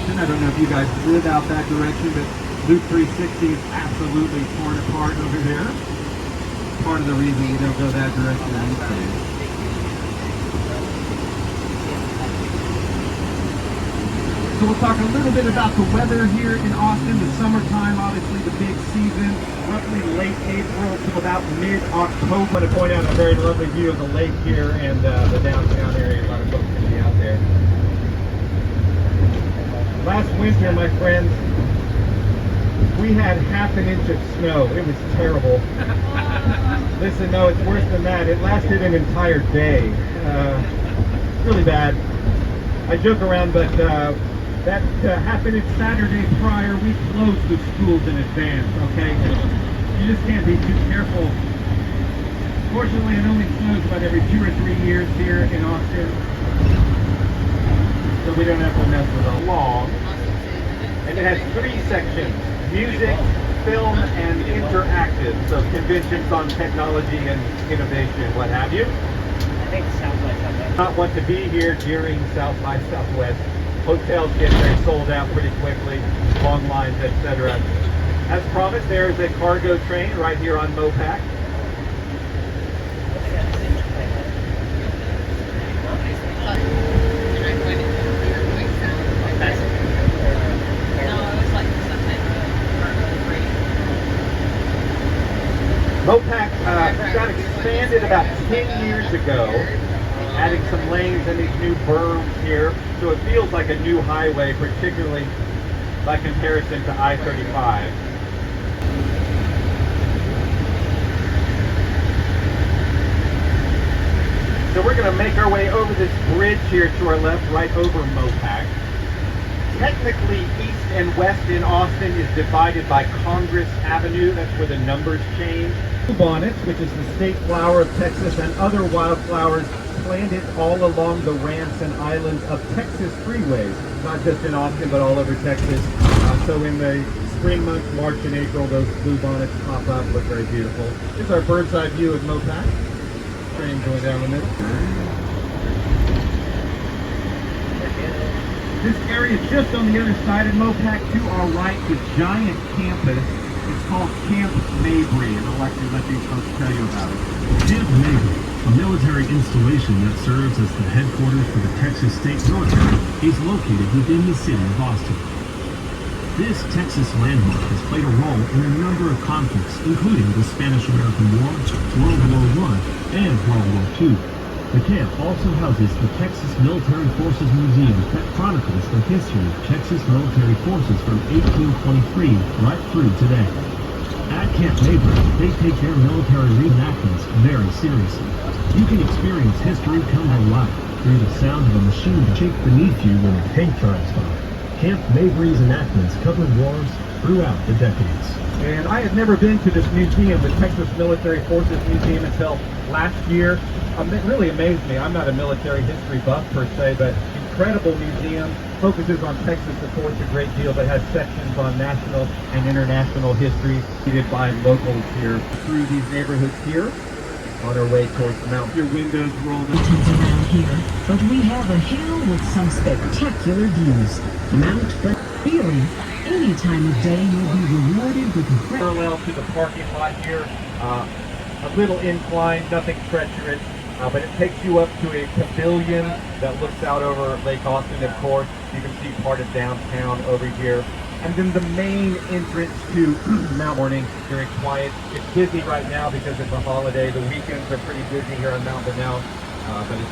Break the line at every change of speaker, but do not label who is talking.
direction. I don't know if you guys live out that direction, but Loop 360 is absolutely torn apart over there. Part of the reason we don't go that direction these days. So we'll talk a little bit about the weather here in Austin. The summertime, obviously the big season, roughly late April to about mid-October. I'm going to point out a very lovely view of the lake here and the downtown area. A lot of folks can be out there. Last winter, my friends, we had half an inch of snow. It was terrible. Listen, no, it's worse than that. It lasted an entire day. Really bad. I joke around, but that happened in Saturday prior. We closed the schools in advance, okay? You just can't be too careful. Fortunately, it only snows about every 2 or 3 years here in Austin, so we don't have to mess with it long. And it has 3 sections: music, film, and interactive. So conventions on technology and innovation, what have you.
I think it sounds like something.
Not want to be here during South by Southwest. Hotels get very sold out pretty quickly, long lines, etc. As promised, there is a cargo train right here on Mopac. Mopac got expanded about 10 years ago, adding some lanes and these new berms here, so it feels like a new highway, particularly by comparison to I-35. So we're going to make our way over this bridge here to our left, right over Mopac. Technically, east and west in Austin is divided by Congress Avenue. That's where the numbers change. Bluebonnets, which is the state flower of Texas, and other wildflowers planted all along the ramps and islands of Texas freeways, not just in Austin, but all over Texas. So in the spring months, March and April, those bluebonnets pop up, look very beautiful. Here's our bird's eye view of Mopac. Train going down the middle. This area just on the other side of Mopac, to our right, the giant campus. It's called Camp Mabry, and I'll actually let these folks tell you about it.
Camp Mabry, a military installation that serves as the headquarters for the Texas State Military, is located within the city of Austin. This Texas landmark has played a role in a number of conflicts, including the Spanish-American War, World War I, and World War II. The camp also houses the Texas Military Forces Museum that chronicles the history of Texas military forces from 1823 right through today. At Camp Mabry, they take their military reenactments very seriously. You can experience history come to life through the sound of a machine shake beneath you when a tank drives by. Camp Mabry's enactments covered wars throughout the decades.
And I had never been to this museum, the Texas Military Forces Museum, until last year. It really amazed me. I'm not a military history buff per se, but incredible museum. Focuses on Texas, of course, a great deal, but has sections on national and international history created by locals here. Through these neighborhoods here, on our way towards the mountain. Your windows rolled up.
Around here, but we have a hill with some spectacular views. Mount, but really, any time of day you'll be rewarded with
parallel to the parking lot here. A little incline, nothing treacherous, but it takes you up to a pavilion that looks out over Lake Austin, of course. You can see part of downtown over here. And then the main entrance to Mount Morning, very quiet. It's busy right now because it's a holiday. The weekends are pretty busy here on Mount Bonnell, but it's